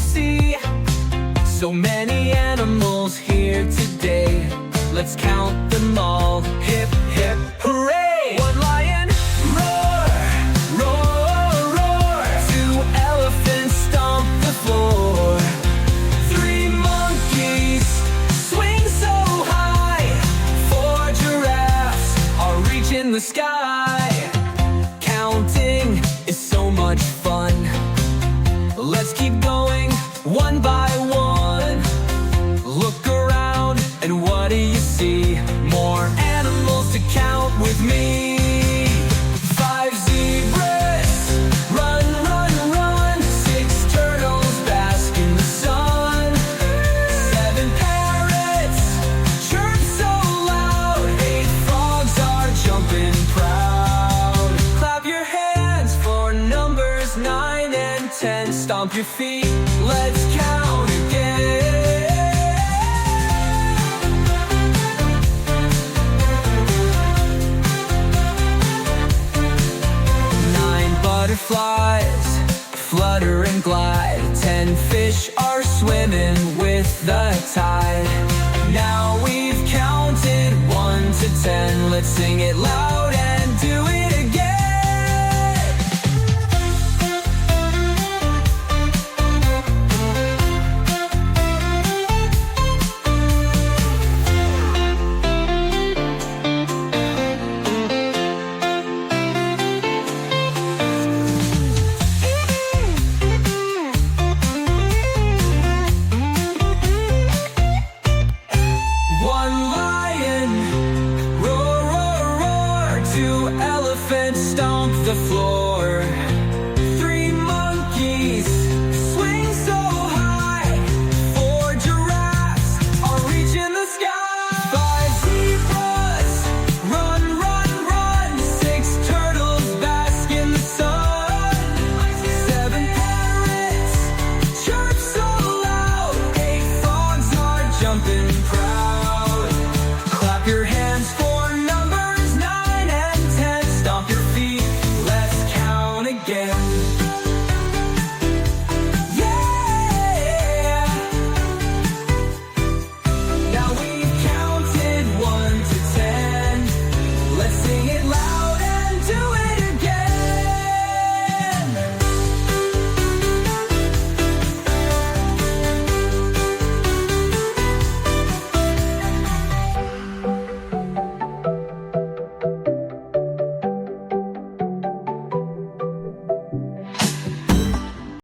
see. So many animals here today. Let's count them all. Hip, hip, hooray! One lion, roar, roar, roar. Two elephants stomp the floor. Three monkeys swing so high. Four giraffes are reaching the sky. Counting is so much fun. Let's keep going one by one. Look around and what do you see? More animals to count with me. Five zebras, run, run, run. Six turtles bask in the sun. Seven parrots chirp so loud. Eight frogs are jumping proud. Clap your hands for numbers 9 and 10. Stomp your feet, let's count again. 9 butterflies flutter and glide. 10 fish are swimming with the tide. Now we've counted 1 to 10. Let's sing it loud and